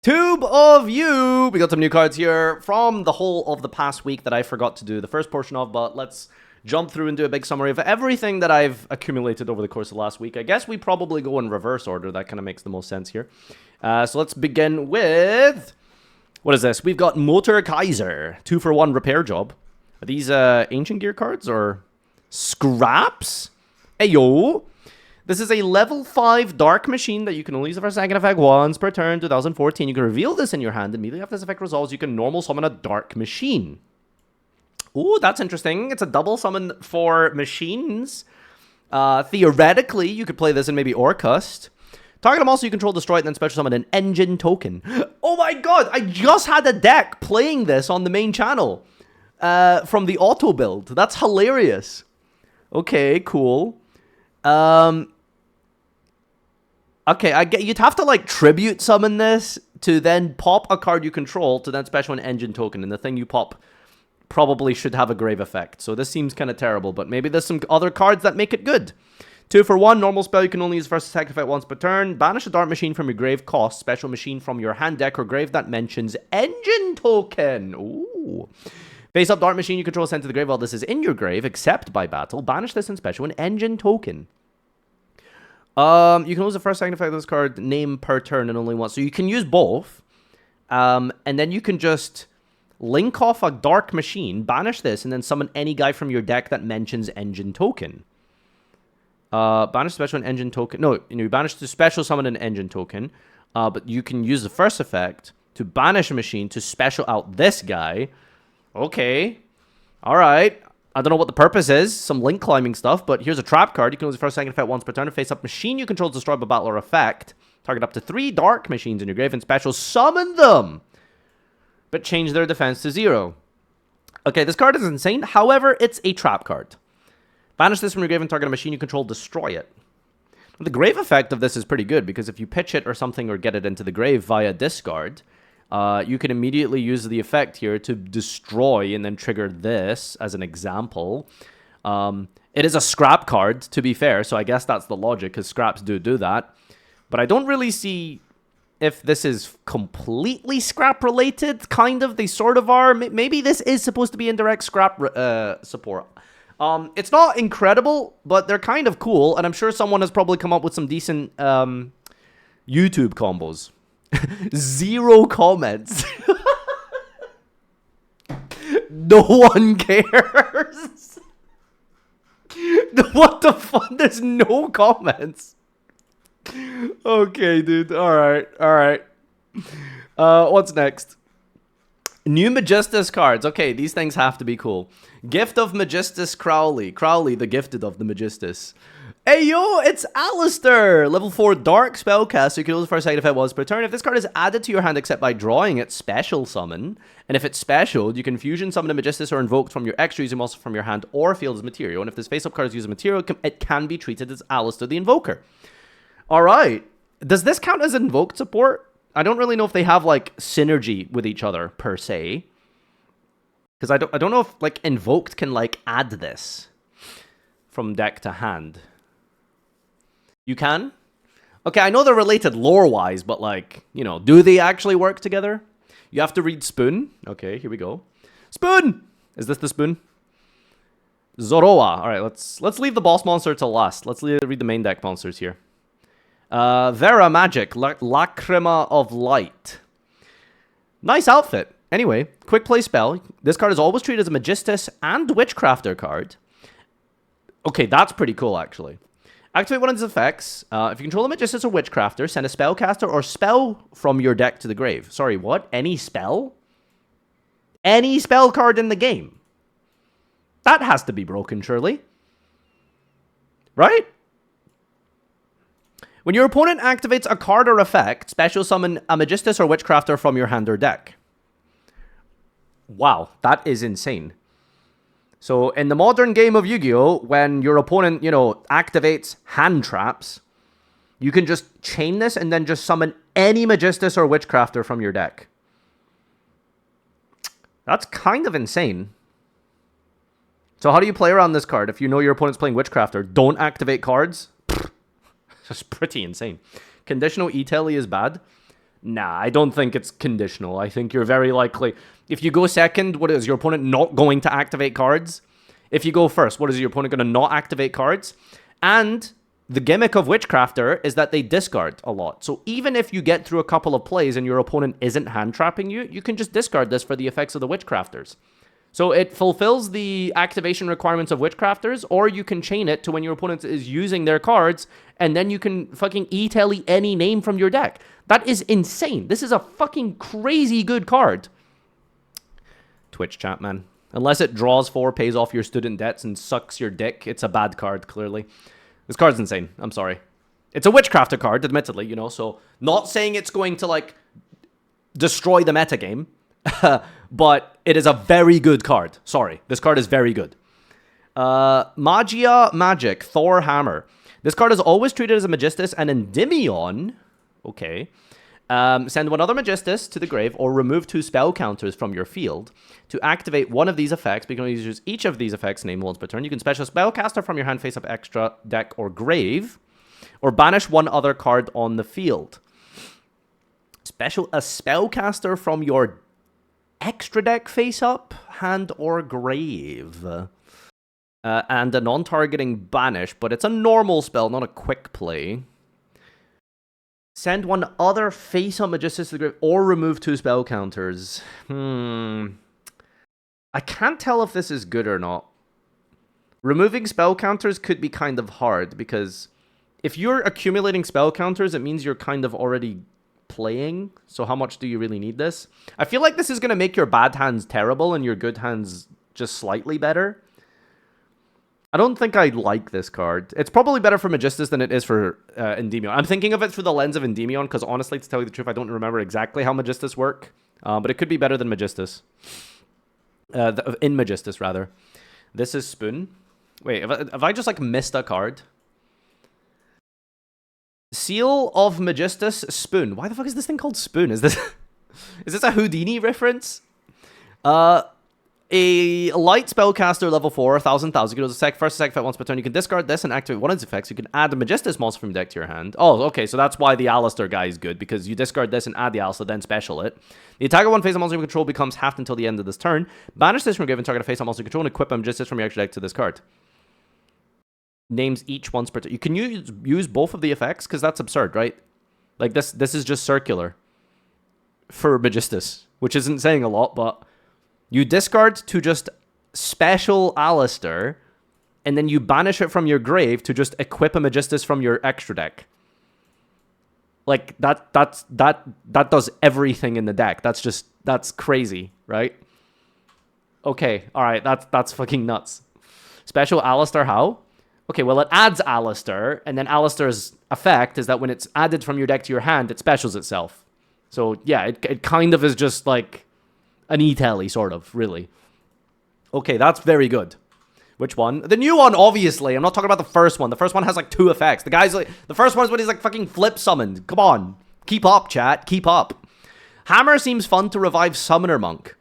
Tube of You! We got some new cards here from the whole of the past week that I forgot to do the first portion of, but let's jump through and do a big summary of everything that I've accumulated over the course of last week. I guess we probably go in reverse order. That kind of makes the most sense here. So let's begin with... What is this? We've got Motor Kaiser. 2-for-1 repair job. Are these Ancient Gear cards or scraps? Ayo! This is a level 5 Dark Machine that you can only use for a second effect once per turn, 2014. You can reveal this in your hand. Immediately after this effect resolves, you can normal summon a Dark Machine. Ooh, that's interesting. It's a double summon for machines. Theoretically, you could play this in maybe Orcust. Target them also, you control, destroy it, and then special summon an engine token. Oh my god, I just had a deck playing this on the main channel from the auto build. That's hilarious. Okay, cool. Okay, I get you'd have to like tribute summon this to then pop a card you control to then special an engine token, and the thing you pop probably should have a grave effect. So this seems kind of terrible, but maybe there's some other cards that make it good. 2-for-1, normal spell you can only use first attack effect once per turn. Banish a Dark Machine from your grave, cost special machine from your hand, deck, or grave that mentions engine token. Ooh. Face up Dark Machine you control sent to the grave while this is in your grave, except by battle. Banish this and special an engine token. You can use the first second effect of this card name per turn and only once. So you can use both. And then you can just link off a Dark Machine, banish this, and then summon any guy from your deck that mentions engine token. Banish special an engine token. No, you banish to special summon an engine token. But you can use the first effect to banish a machine to special out this guy. Okay. Alright. I don't know what the purpose is. Some link climbing stuff, but here's a trap card. You can use the first second effect once per turn. Face up machine you control destroyed by battle or effect. Target up to 3 dark machines in your grave and special summon them. But change their defense to 0. Okay, this card is insane. However, it's a trap card. Banish this from your grave and target a machine you control, destroy it. The grave effect of this is pretty good because if you pitch it or something or get it into the grave via discard, you can immediately use the effect here to destroy and then trigger this as an example. It is a scrap card, to be fair, so I guess that's the logic because scraps do that. But I don't really see if this is completely scrap related. Kind of, they sort of are. Maybe this is supposed to be indirect scrap support. It's not incredible, but they're kind of cool, and I'm sure someone has probably come up with some decent YouTube combos. 0 comments. No one cares. What the fuck? There's no comments. Okay, dude. Alright. What's next? New Magistus cards. Okay, these things have to be cool. Gift of Magistus Crowley. Crowley, the gifted of the Magistus. Hey yo, it's Alistair! Level 4 Dark Spellcaster. You can use the first side effect once per turn. If this card is added to your hand except by drawing it, special summon. And if it's specialed, you can fusion summon a Magistus or invoked from your extra using muscle from your hand or field as material. And if this face-up card is used as material, it can be treated as Alistair the Invoker. Alright. Does this count as invoked support? I don't really know if they have, like, synergy with each other, per se. Because I don't know if, like, invoked can, like, add this from deck to hand. You can? Okay, I know they're related lore-wise, but, like, you know, do they actually work together? You have to read Spoon. Okay, here we go. Spoon! Is this the Spoon? Zoroa. Alright, let's leave the boss monster till last. Let's read the main deck monsters here. Vera Magic. Lacrima of Light. Nice outfit. Anyway, quick play spell. This card is always treated as a Magistus and Witchcrafter card. Okay, that's pretty cool, actually. Activate one of its effects. If you control a Magistus or Witchcrafter, send a Spellcaster or spell from your deck to the grave. Sorry, what? Any spell? Any spell card in the game? That has to be broken, surely. Right? When your opponent activates a card or effect, special summon a Magistus or Witchcrafter from your hand or deck. Wow, that is insane. So, in the modern game of Yu-Gi-Oh!, when your opponent, you know, activates hand traps, you can just chain this and then just summon any Magistus or Witchcrafter from your deck. That's kind of insane. So, how do you play around this card? If you know your opponent's playing Witchcrafter, don't activate cards? That's pretty insane. Conditional E-Telly is bad. Nah, I don't think it's conditional. I think you're very likely... If you go second, what is your opponent not going to activate cards? If you go first, what is your opponent going to not activate cards? And the gimmick of Witchcrafter is that they discard a lot. So even if you get through a couple of plays and your opponent isn't hand-trapping you, you can just discard this for the effects of the Witchcrafters. So it fulfills the activation requirements of Witchcrafters, or you can chain it to when your opponent is using their cards, and then you can fucking E-Telly any name from your deck. That is insane. This is a fucking crazy good card. Twitch chat, man. Unless it draws 4, pays off your student debts, and sucks your dick, it's a bad card, clearly. This card's insane. I'm sorry. It's a Witchcrafter card, admittedly, you know, so not saying it's going to, like, destroy the metagame. But it is a very good card. Sorry, this card is very good. Magia Magic, Thor Hammer. This card is always treated as a Magistus, and Endymion, okay, send one other Magistus to the grave, or remove 2 spell counters from your field. To activate one of these effects, you can only use each of these effects named once per turn. You can special spellcaster from your hand, face up, extra, deck, or grave, or banish one other card on the field. A spellcaster from your extra deck, face up, hand, or grave. And a non-targeting banish, but it's a normal spell, not a quick play. Send one other face up Magistus to the grave, or remove 2 spell counters. I can't tell if this is good or not. Removing spell counters could be kind of hard, because if you're accumulating spell counters, it means you're kind of already playing, so how much do you really need this? I feel like this is going to make your bad hands terrible and your good hands just slightly better. I don't think I like this card. It's probably better for Magistus than it is for Endymion. I'm thinking of it through the lens of Endymion, because honestly, to tell you the truth, I don't remember exactly how Magistus work, but it could be better than Magistus. In Magistus, rather. This is Spoon. Wait, have I just, like, missed a card? Seal of Magistus, Spoon. Why the fuck is this thing called Spoon? Is this a Houdini reference? A light spellcaster level 4, 1,000. You can first attack effect once per turn. You can discard this and activate one of its effects. You can add a Magistus monster from your deck to your hand. Oh, okay, so that's why the Alistair guy is good, because you discard this and add the Alistair, then special it. The attacker one face of monster you control becomes halved until the end of this turn. Banish this from your given target face of monster you control and equip a Magistus from your extra deck to this card. Names each once per turn. You can use both of the effects, because that's absurd, right? Like, this is just circular for Magistus, which isn't saying a lot, but you discard to just special Alistair, and then you banish it from your grave to just equip a Magistus from your extra deck. Like, that does everything in the deck. That's crazy, right? Okay, alright, that's fucking nuts. Special Alistair, how? Okay, well, it adds Alistair, and then Alistair's effect is that when it's added from your deck to your hand, it specials itself. So, yeah, it kind of is just like an E-Telly, sort of, really. Okay, that's very good. Which one? The new one, obviously. I'm not talking about the first one. The first one has, like, 2 effects. The guy's like... The first one is when he's, like, fucking flip summoned. Come on. Keep up, chat. Keep up. Hammer seems fun to revive Summoner Monk.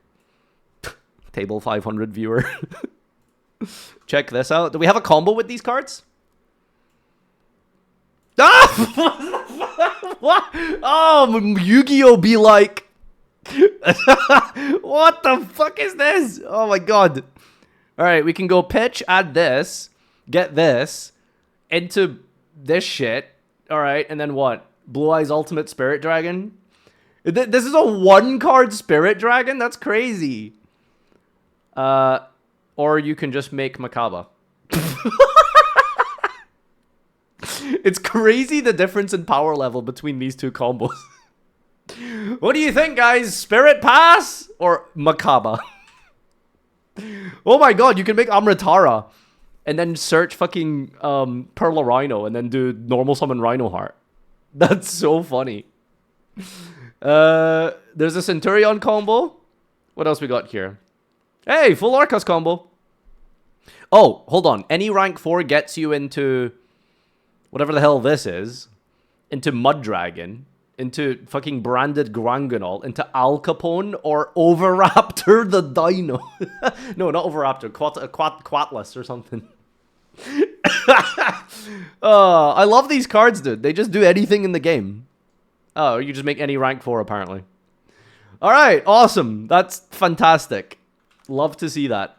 Table 500 viewer. Check this out. Do we have a combo with these cards? Ah! What? Oh, Yu-Gi-Oh! Be like... What the fuck is this? Oh my god. Alright, we can go pitch, add this, get this, into this shit. Alright, and then what? Blue Eyes Ultimate Spirit Dragon? This is a 1-card Spirit Dragon? That's crazy. Or you can just make Makaba. It's crazy the difference in power level between these 2 combos. What do you think, guys? Spirit Pass or Makaba? Oh my god, you can make Amritara and then search fucking Pearl of Rhino and then do normal summon Rhino Heart. That's so funny. There's a Centurion combo. What else we got here? Hey, full Arcus combo. Oh, hold on. Any rank 4 gets you into whatever the hell this is. Into Mud Dragon. Into fucking branded Granganol. Into Al Capone or Overraptor the Dino. No, not Overraptor. Quatless or something. I love these cards, dude. They just do anything in the game. Oh, you just make any rank 4, apparently. Alright, awesome. That's fantastic. Love to see that.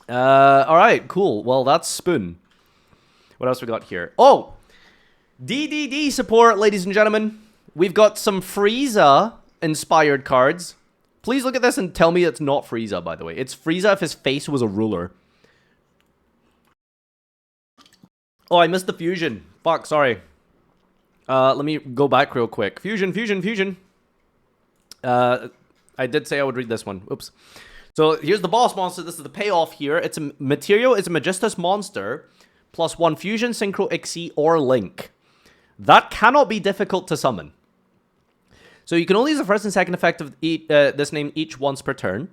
Alright, cool. Well, that's Spoon. What else we got here? Oh! DDD support, ladies and gentlemen. We've got some Frieza-inspired cards. Please look at this and tell me it's not Frieza, by the way. It's Frieza if his face was a ruler. Oh, I missed the fusion. Fuck, sorry. Let me go back real quick. Fusion. I did say I would read this one. Oops. So here's the boss monster. This is the payoff here. It's a material. It's a Magistus monster. +1 fusion, synchro, Ixie, or link. That cannot be difficult to summon. So you can only use the first and second effect of this name each once per turn.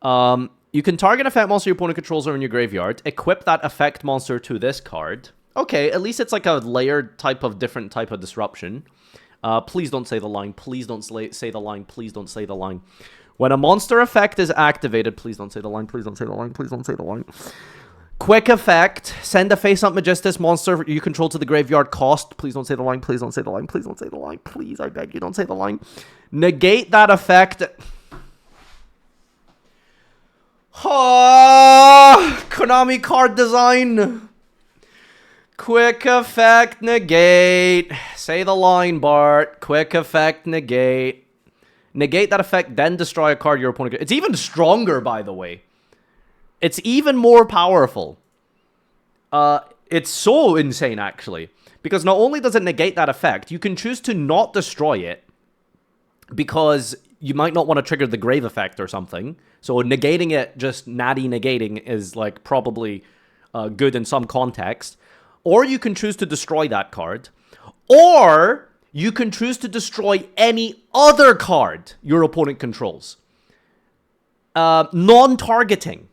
You can target effect monster your opponent controls or in your graveyard. Equip that effect monster to this card. Okay, at least it's like a layered type of different type of disruption. Please don't say the line. Please don't say the line. Please don't say the line. When a monster effect is activated, please don't say the line. Please don't say the line. Please don't say the line. Quick effect. Send a face-up Magistus monster you control to the graveyard cost. Please don't say the line. Please don't say the line. Please don't say the line. Please, I beg you, don't say the line. Negate that effect. Oh, Konami card design. Quick effect, negate. Say the line, Bart. Quick effect, negate. Negate that effect, then destroy a card your opponent... It's even stronger, by the way. It's even more powerful. It's so insane, actually. Because not only does it negate that effect, you can choose to not destroy it. Because you might not want to trigger the grave effect or something. So negating it, just natty negating, is like probably good in some context. Or you can choose to destroy that card. Or you can choose to destroy any other card your opponent controls. Non-targeting.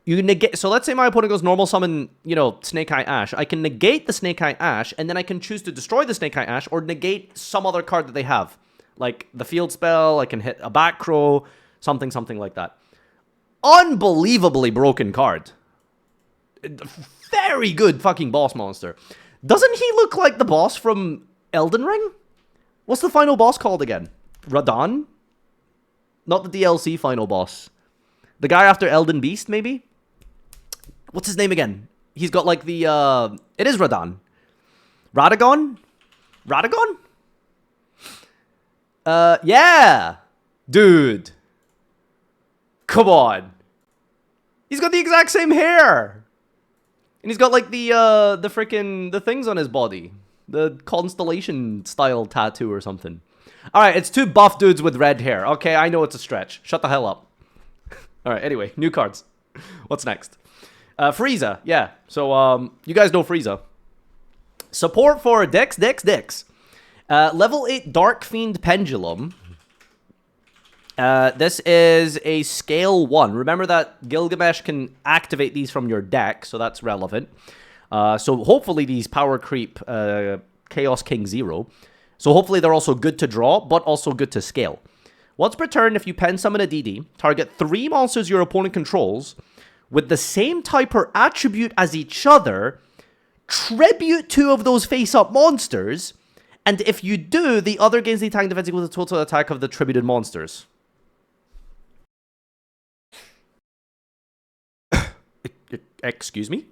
You negate. So let's say my opponent goes normal summon, you know, Snake Eye Ash. I can negate the Snake Eye Ash, and then I can choose to destroy the Snake Eye Ash or negate some other card that they have. Like the field spell, I can hit a back row, something like that. Unbelievably broken card. Very good fucking boss monster. Doesn't he look like the boss from Elden Ring? What's the final boss called again? Radahn? Not the DLC final boss. The guy after Elden Beast, maybe? What's his name again? He's got like the, it is Radahn. Radagon? Radagon? Yeah! Dude. Come on. He's got the exact same hair! And he's got like the things on his body. The constellation style tattoo or something. Alright, it's two buff dudes with red hair. Okay, I know it's a stretch. Shut the hell up. Alright, anyway, new cards. What's next? Frieza, yeah. So, you guys know Frieza. Support for Dix. Level 8 Dark Fiend Pendulum. This is a scale 1. Remember that Gilgamesh can activate these from your deck, so that's relevant. So hopefully these power creep Chaos King 0. So hopefully they're also good to draw, but also good to scale. Once per turn, if you pen summon a DD, target 3 monsters your opponent controls with the same type or attribute as each other, tribute 2 of those face-up monsters, and if you do, the other gains the attack defense equal to the total attack of the tributed monsters. Excuse me?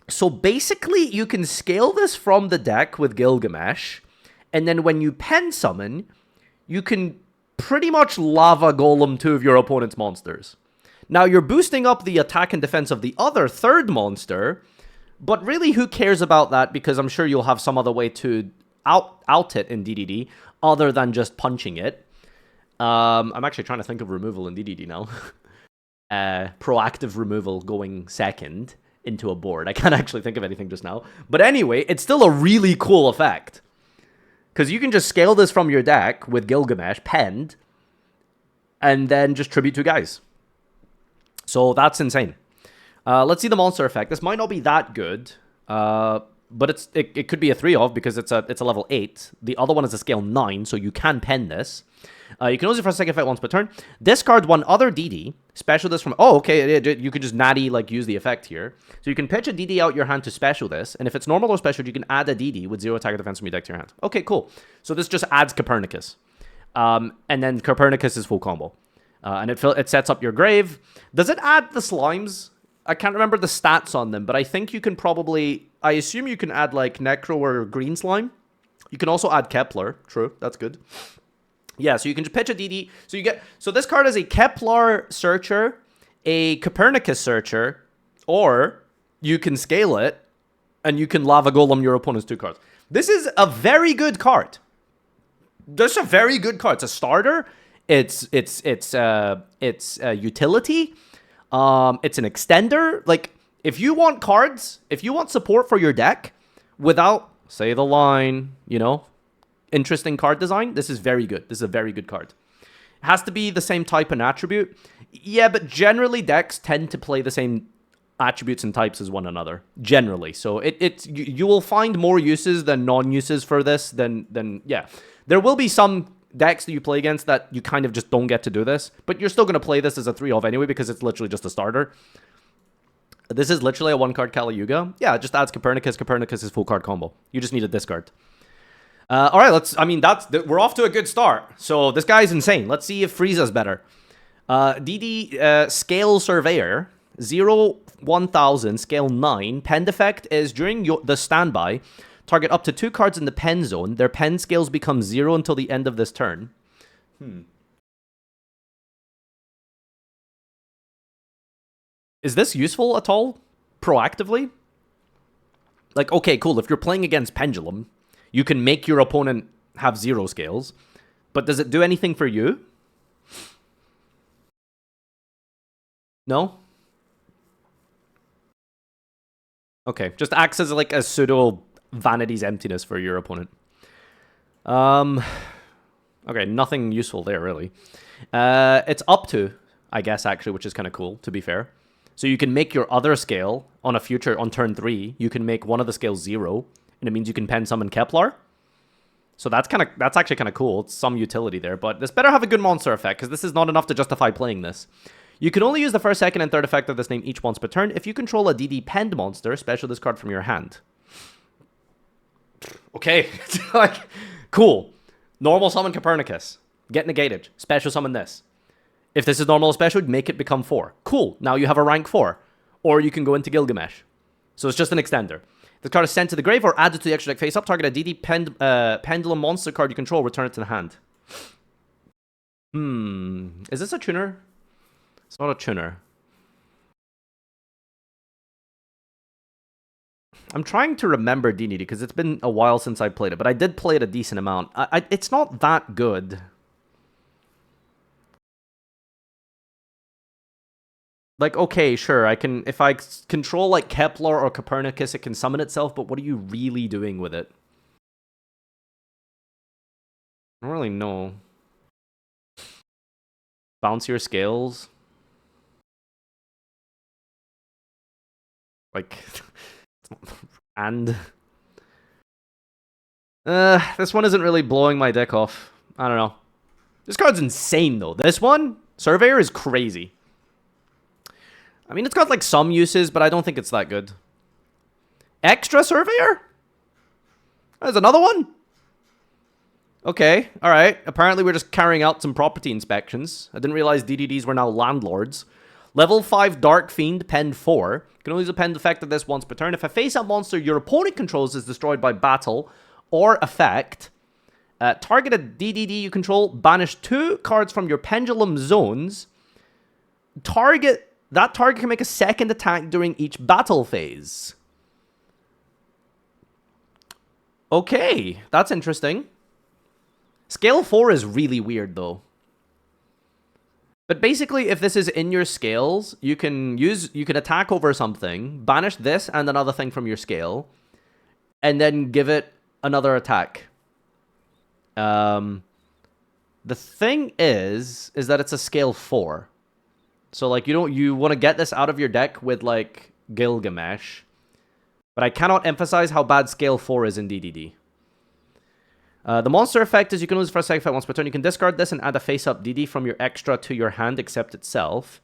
So basically, you can scale this from the deck with Gilgamesh, and then when you pen summon, you can pretty much lava golem 2 of your opponent's monsters. Now, you're boosting up the attack and defense of the other third monster, but really, who cares about that? Because I'm sure you'll have some other way to out it in DDD, other than just punching it. I'm actually trying to think of removal in DDD now. Proactive removal going second into a board. I can't actually think of anything just now. But anyway, it's still a really cool effect. Because you can just scale this from your deck with Gilgamesh penned, and then just tribute 2 guys. So that's insane. Let's see the monster effect. This might not be that good. but it could be a 3 of because it's a level 8. The other one is a scale 9, so you can pen this. You can use it for a second effect once per turn. Discard one other DD. Special this from... Oh, okay, you could just natty, like, use the effect here. So you can pitch a DD out your hand to special this, and if it's normal or special, you can add a DD with 0 attack or defense from your deck to your hand. Okay, cool. So this just adds Copernicus. And then Copernicus is full combo. And it sets up your grave. Does it add the slimes? I can't remember the stats on them, but I think you can probably... I assume you can add, like, Necro or Green Slime. You can also add Kepler. True, that's good. Yeah, so you can just pitch a DD. So this card is a Kepler Searcher, a Copernicus Searcher, or you can scale it, and you can Lava Golem your opponent's 2 cards. This is a very good card. This is a very good card. It's a starter. It's utility. It's an extender. Like, if you want cards, if you want support for your deck without, say the line, you know, interesting card design, this is very good. This is a very good card. It has to be the same type and attribute. Yeah, but generally decks tend to play the same attributes and types as one another. Generally. So you will find more uses than non-uses for this than yeah. There will be some decks that you play against that you kind of just don't get to do this, but you're still going to play this as a 3 of anyway because it's literally just a starter. This is literally a 1-card Kali Yuga. Yeah, it just adds Copernicus. Copernicus is full card combo. You just need a discard. All right, we're off to a good start. So this guy's insane. Let's see if Frieza's better. DD Scale Surveyor, 0-1000, scale 9. Pen effect is during the standby, target up to 2 cards in the pen zone. Their pen scales become 0 until the end of this turn. Is this useful at all? Proactively? Like, okay, cool. If you're playing against Pendulum, you can make your opponent have 0 scales. But does it do anything for you? No? Okay, just acts as like a pseudo Vanity's Emptiness for your opponent. Okay, nothing useful there, really. It's up to, I guess, actually, which is kind of cool, to be fair. So you can make your other scale on turn 3. You can make one of the scales 0, and it means you can pen summon Kepler. So that's actually kind of cool. It's some utility there, but this better have a good monster effect, because this is not enough to justify playing this. You can only use the first, second, and third effect of this name each once per turn. If you control a DD penned monster, special this card from your hand. Okay, like, cool. Normal summon Copernicus. Get negated. Special summon this. If this is normal or special, make it become 4. Cool. Now you have a rank 4. Or you can go into Gilgamesh. So it's just an extender. This card is sent to the grave or added to the extra deck face up. Target a DD Pendulum monster card you control. Return it to the hand. Is this a tuner? It's not a tuner. I'm trying to remember D&D because it's been a while since I played it, but I did play it a decent amount. It's not that good. Like, okay, sure, if I control, like, Kepler or Copernicus, it can summon itself, but what are you really doing with it? I don't really know. Bounce your scales? Like, and... this one isn't really blowing my deck off. I don't know. This card's insane, though. This one, Surveyor, is crazy. I mean, it's got, like, some uses, but I don't think it's that good. Extra Surveyor? There's another one? Okay, alright. Apparently we're just carrying out some property inspections. I didn't realize DDDs were now landlords. Level 5 Dark Fiend, pen 4. You can only use a pen effect of this once per turn. If a face-up monster your opponent controls is destroyed by battle or effect, target a DDD you control, banish 2 cards from your pendulum zones. That target can make a second attack during each battle phase. Okay, that's interesting. Scale 4 is really weird, though. But basically, if this is in your scales, you can attack over something, banish this and another thing from your scale, and then give it another attack. The thing is that it's a scale 4. So, like, you want to get this out of your deck with, like, Gilgamesh. But I cannot emphasize how bad scale 4 is in DDD. The monster effect is you can lose first effect once per turn. You can discard this and add a face-up DD from your extra to your hand except itself.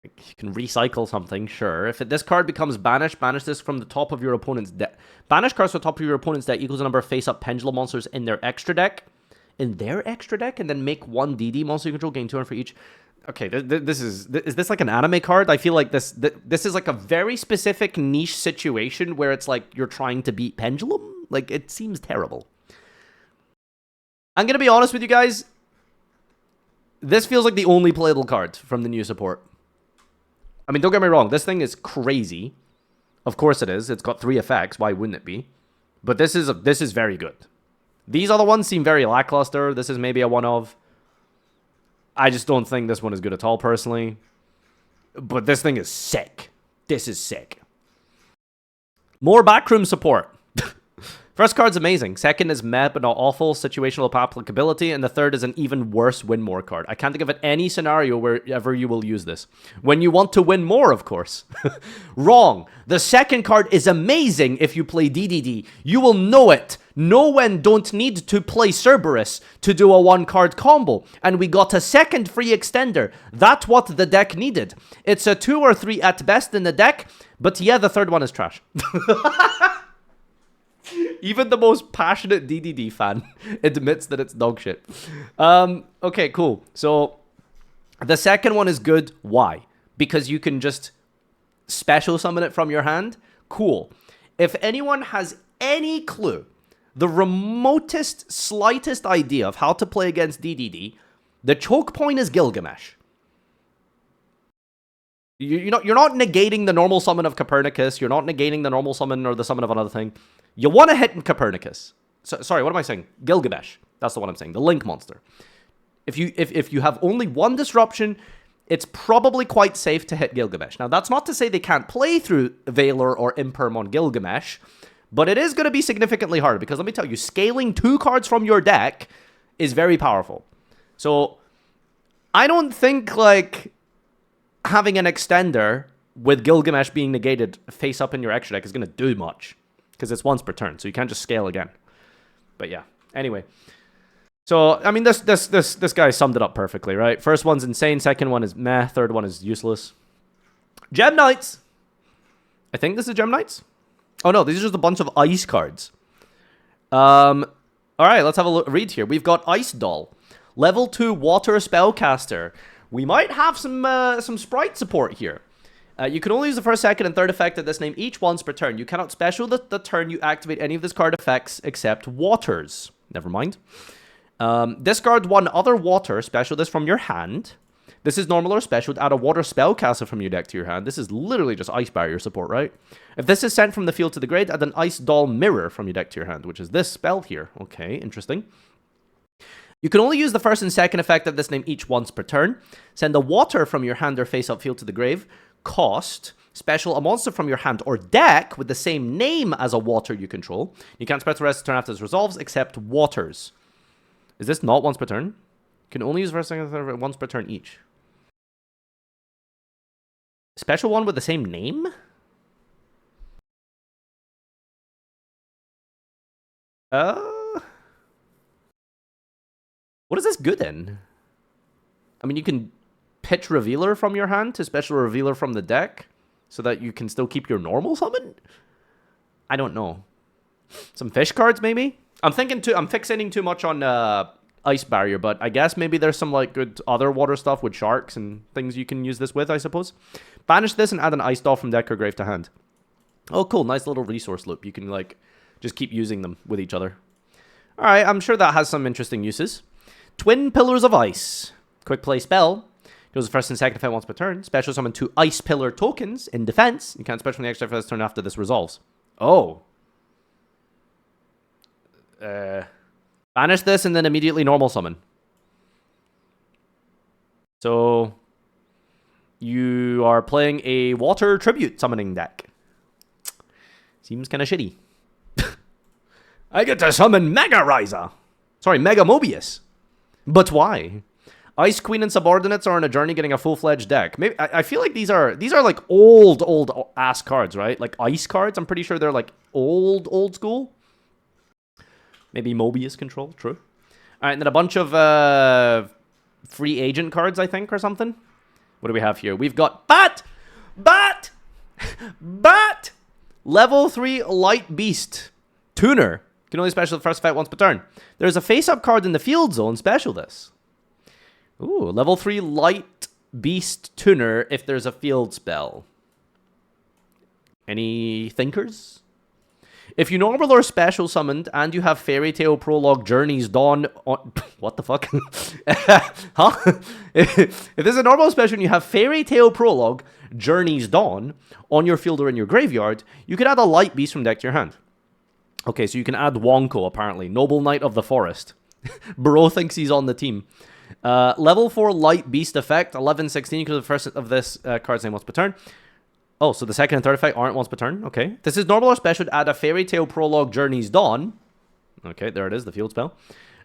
You can recycle something, sure. If this card becomes banished, banish this from the top of your opponent's deck. Banish cards from the top of your opponent's deck equals the number of face-up pendulum monsters in their extra deck. And then make one DD monster you control, gain 200 for each. Okay, is this like an anime card? I feel like this is like a very specific niche situation where it's like you're trying to beat pendulum. Like, it seems terrible. I'm gonna be honest with you guys. This feels like the only playable card from the new support. I mean, don't get me wrong. This thing is crazy. Of course it is. It's got 3 effects. Why wouldn't it be? But this is very good. These other ones seem very lackluster. This is maybe a one-of. I just don't think this one is good at all, personally. But this thing is sick. This is sick. More backroom support. First card's amazing. Second is meh, but not awful. Situational applicability. And the third is an even worse win more card. I can't think of any scenario wherever you will use this. When you want to win more, of course. Wrong. The second card is amazing if you play DDD. You will know it. No one don't need to play Cerberus to do a 1-card combo. And we got a second free extender. That's what the deck needed. It's a 2 or 3 at best in the deck. But yeah, the third one is trash. Even the most passionate DDD fan admits that it's dog shit. Okay, cool. So, the second one is good. Why? Because you can just special summon it from your hand. Cool. If anyone has any clue, the remotest, slightest idea of how to play against DDD, the choke point is Gilgamesh. You're not negating the normal summon of Copernicus. You're not negating the normal summon or the summon of another thing. You want to hit in Copernicus. Sorry, what am I saying? Gilgamesh. That's the one I'm saying. The Link monster. If you have only one disruption, it's probably quite safe to hit Gilgamesh. Now, that's not to say they can't play through Valor or Imperm on Gilgamesh, but it is going to be significantly harder because let me tell you, scaling 2 cards from your deck is very powerful. So, I don't think, like, having an extender with Gilgamesh being negated face up in your extra deck is going to do much. Because it's once per turn, so you can't just scale again. But yeah, anyway. So, I mean, this guy summed it up perfectly, right? First one's insane, second one is meh, third one is useless. Gem Knights! I think this is Gem Knights? Oh no, these are just a bunch of ice cards. Alright, let's have a read here. We've got Ice Doll. Level 2 Water Spellcaster. We might have some sprite support here. You can only use the first, second, and third effect of this name each once per turn. You cannot special the turn you activate any of this card effects except waters. Never mind. Discard 1 other water, special this from your hand. This is normal or special. Add a water spellcaster from your deck to your hand. This is literally just ice barrier support, right? If this is sent from the field to the grave, add an ice doll mirror from your deck to your hand, which is this spell here. Okay, interesting. You can only use the first and second effect of this name each once per turn. Send a water from your hand or face-up field to the grave. Cost, special a monster from your hand or deck with the same name as a water you control. You can't special the rest of the turn after this resolves, except waters. Is this not once per turn? You can only use first, second, third once per turn each. Special one with the same name? What is this good in? I mean, you can pitch Revealer from your hand to special Revealer from the deck so that you can still keep your normal summon? I don't know. Some fish cards, maybe? I'm fixating too much on Ice Barrier, but I guess maybe there's some like good other water stuff with sharks and things you can use this with, I suppose. Banish this and add an Ice Doll from deck or grave to hand. Oh, cool. Nice little resource loop. You can like just keep using them with each other. Alright, I'm sure that has some interesting uses. Twin Pillars of Ice. Quick play spell. Goes first and second effect once per turn. Special summon 2 Ice Pillar tokens in defense. You can't special from the extra for this turn after this resolves. Oh. Banish this and then immediately normal summon. So, you are playing a water tribute summoning deck. Seems kind of shitty. I get to summon Mega Ryza. Sorry, Mega Mobius. But why? Ice Queen and Subordinates are on a journey getting a full-fledged deck. Maybe I feel like these are like old ass cards, right? Like ice cards. I'm pretty sure they're like old school. Maybe Mobius control. True. All right, and then a bunch of free agent cards, I think, or something. What do we have here? We've got Bat, level 3 Light Beast, Tuner. Can only special the first effect once per turn. There's a face-up card in the field zone. Special this. Ooh, level 3 Light Beast Tuner if there's a field spell. Any thinkers? If you normal or special summoned and you have Fairy Tale Prologue Journey's Dawn on... What the fuck? Huh? If there's a normal special and you have Fairy Tale Prologue Journey's Dawn on your field or in your graveyard, you can add a Light Beast from deck to your hand. Okay, so you can add Wonko, apparently. Noble Knight of the Forest. Bro thinks he's on the team. Level 4 Light Beast effect, 11/16, because the first of this card's name once per turn. Oh, so the second and third effect aren't once per turn. Okay. This is normal or special. Add a Fairy Tale Prologue Journey's Dawn. Okay, there it is, the field spell.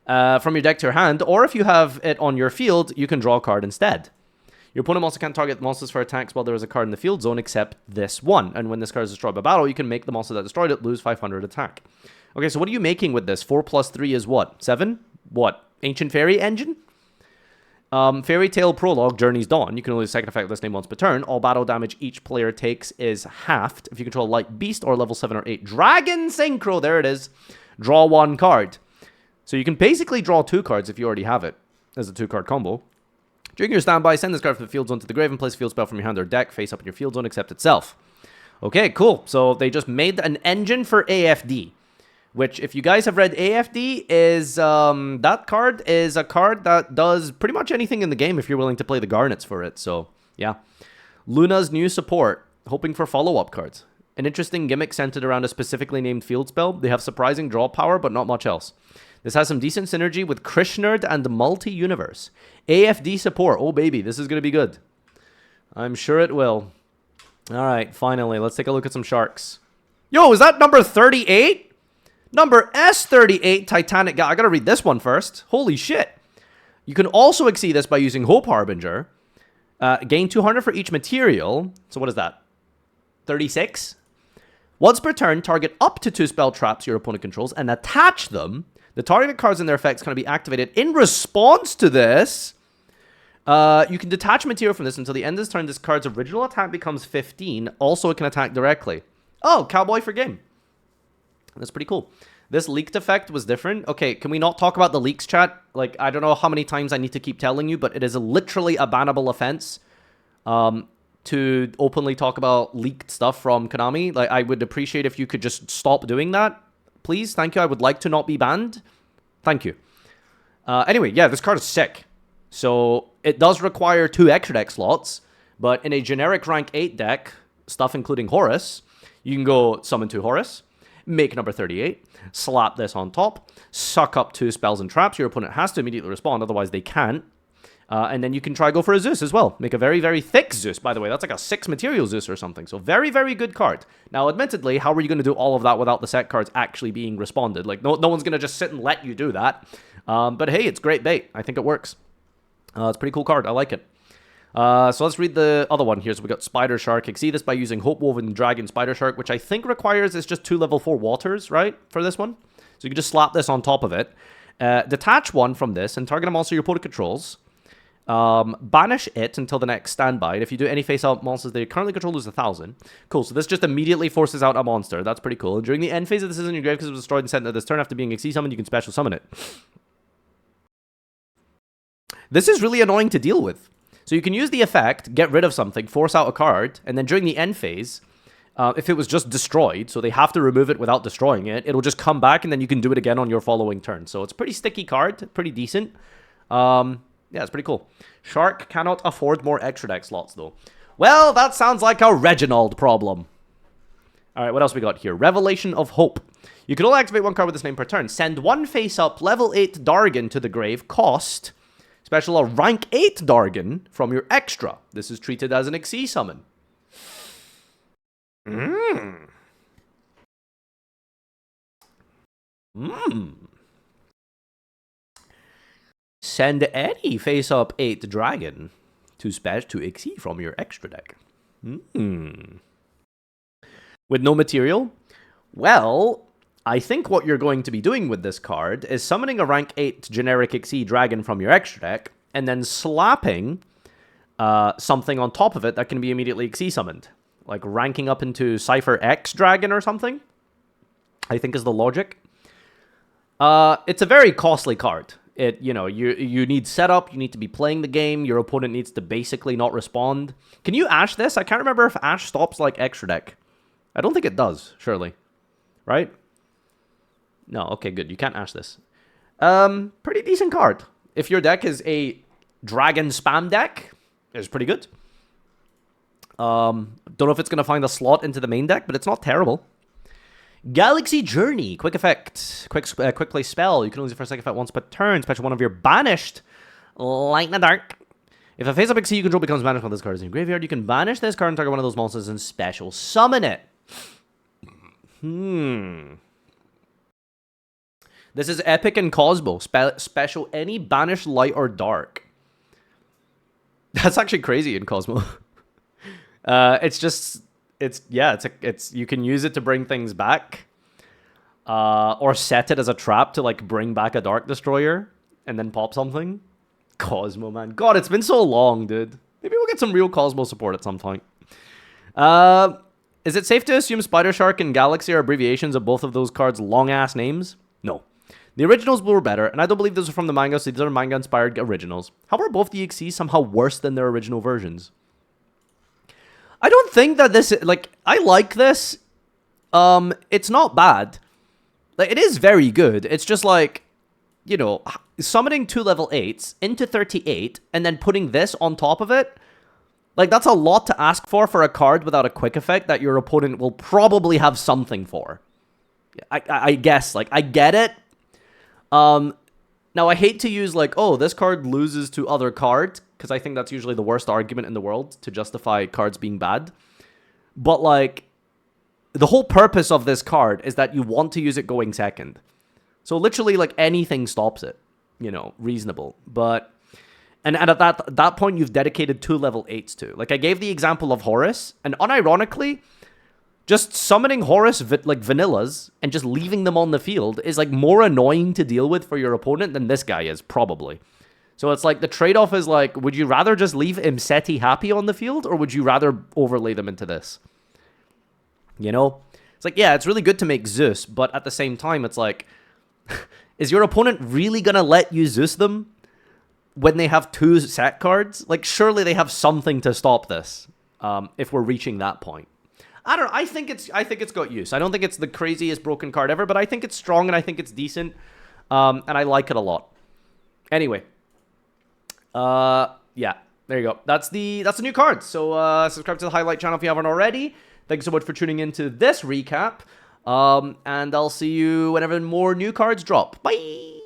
From your deck to your hand, or if you have it on your field, you can draw a card instead. Your opponent also can't target monsters for attacks while there is a card in the field zone except this one. And when this card is destroyed by battle, you can make the monster that destroyed it lose 500 attack. Okay, so what are you making with this? 4 plus 3 is what? 7? What? Ancient Fairy Engine? Fairy Tale Prologue, Journey's Dawn. You can only second effect this name once per turn. All battle damage each player takes is halved. If you control Light Beast or level 7 or 8 Dragon Synchro, there it is. Draw 1 card. So you can basically draw 2 cards if you already have it as a 2-card combo. During your standby, send this card from the field zone to the grave and place a field spell from your hand or deck face up in your field zone except itself. Okay, cool. So they just made an engine for AFD. Which, if you guys have read AFD, is that card is a card that does pretty much anything in the game if you're willing to play the garnets for it. So, yeah. Luna's new support, hoping for follow-up cards. An interesting gimmick centered around a specifically named field spell. They have surprising draw power, but not much else. This has some decent synergy with Krishnerd and Multi-Universe. AFD support. Oh, baby, this is going to be good. I'm sure it will. All right, finally, let's take a look at some sharks. Yo, is that number 38? Number S38, Titanic. I gotta read this one first. Holy shit. You can also exceed this by using Hope Harbinger. Gain 200 for each material. So what is that? 36? Once per turn, target up to 2 spell traps your opponent controls and attach them. The target cards and their effects can be activated in response to this. You can detach material from this until the end of this turn. This card's original attack becomes 15. Also, it can attack directly. Oh, Cowboy for game. That's pretty cool. This leaked effect was different. Okay, can we not talk about the leaks, chat? Like, I don't know how many times I need to keep telling you, but it is literally a bannable offense to openly talk about leaked stuff from Konami. Like, I would appreciate if you could just stop doing that. Please, thank you. I would like to not be banned. Thank you. Anyway, yeah, this card is sick. So, it does require 2 extra deck slots, but in a generic rank 8 deck, stuff including Horus, you can go summon 2 Horus, make number 38, slap this on top, suck up 2 spells and traps. Your opponent has to immediately respond, otherwise they can't. And then you can try go for a Zeus as well. Make a very, very thick Zeus, by the way. That's like a 6 material Zeus or something. So very, very good card. Now, admittedly, how are you going to do all of that without the set cards actually being responded? Like, no one's going to just sit and let you do that. But hey, it's great bait. I think it works. It's a pretty cool card. I like it. So let's read the other one here. So we got Spider Shark. Exceed this by using Hope Woven Dragon Spider Shark, which I think requires is just 2 level 4 waters, right? For this one. So you can just slap this on top of it. Detach 1 from this and target a monster your opponent controls. Banish it until the next standby. And if you do any face-out monsters that you currently control, lose 1,000. Cool. So this just immediately forces out a monster. That's pretty cool. And during the end phase of this is in your grave because it was destroyed and sent to this turn after being Exceed summoned, you can special summon it. This is really annoying to deal with. So you can use the effect, get rid of something, force out a card, and then during the end phase, if it was just destroyed, so they have to remove it without destroying it, it'll just come back, and then you can do it again on your following turn. So it's a pretty sticky card, pretty decent. Yeah, it's pretty cool. Shark cannot afford more extra deck slots, though. Well, that sounds like a Reginald problem. All right, what else we got here? Revelation of Hope. You can only activate 1 card with this name per turn. Send 1 face-up level 8 Dargon to the grave. Cost... Special a rank 8 Dargon from your extra. This is treated as an Exceed summon. Send any face-up 8 dragon to Xyz from your extra deck. With no material? Well, I think what you're going to be doing with this card is summoning a rank 8 generic Xyz dragon from your extra deck, and then slapping something on top of it that can be immediately Xyz summoned. Like ranking up into Cypher X dragon or something, I think is the logic. It's a very costly card. You need setup, you need to be playing the game, your opponent needs to basically not respond. Can you Ash this? I can't remember if Ash stops like extra deck. I don't think it does, surely. Right? No, okay, good. You can't Ash this. Pretty decent card. If your deck is a dragon spam deck, it's pretty good. Don't know if it's going to find a slot into the main deck, but it's not terrible. Galaxy Journey. Quick effect. Quick play spell. You can only use it for a second effect once per turn. Special one of your banished. Light in the dark. If a face-up Xyz you control becomes banished when this card is in your graveyard, you can banish this card and target one of those monsters and special summon it. This is Epic and Cosmo. Special any banish light or dark. That's actually crazy in Cosmo. You can use it to bring things back. Or set it as a trap to like bring back a Dark Destroyer and then pop something. Cosmo, man. God, it's been so long, dude. Maybe we'll get some real Cosmo support at some point. Is it safe to assume Spider Shark and Galaxy are abbreviations of both of those cards' long-ass names? No. The originals were better, and I don't believe those are from the manga, so these are manga-inspired originals. How are both the Xyz somehow worse than their original versions? I don't think that this... Like, I like this. It's not bad. Like, it is very good. It's just like, you know, summoning 2 level 8s into 38, and then putting this on top of it. Like, that's a lot to ask for a card without a quick effect that your opponent will probably have something for. I guess, like, I get it. Now, I hate to use, like, oh, this card loses to other cards, because I think that's usually the worst argument in the world to justify cards being bad. But, like, the whole purpose of this card is that you want to use it going second. So, literally, like, anything stops it. You know, reasonable. But, and at that point, you've dedicated 2 level 8s to. Like, I gave the example of Horus, and unironically... just summoning Horus like vanillas and just leaving them on the field is like more annoying to deal with for your opponent than this guy is, probably. So it's like the trade-off is like, would you rather just leave Imseti happy on the field or would you rather overlay them into this? You know? It's like, yeah, it's really good to make Zeus, but at the same time, it's like, is your opponent really going to let you Zeus them when they have 2 set cards? Like, surely they have something to stop this if we're reaching that point. I don't know. I think it's got use. I don't think it's the craziest broken card ever, but I think it's strong and I think it's decent. And I like it a lot. Anyway. Yeah. There you go. That's the new card. So subscribe to the Highlight channel if you haven't already. Thanks so much for tuning into this recap. And I'll see you whenever more new cards drop. Bye!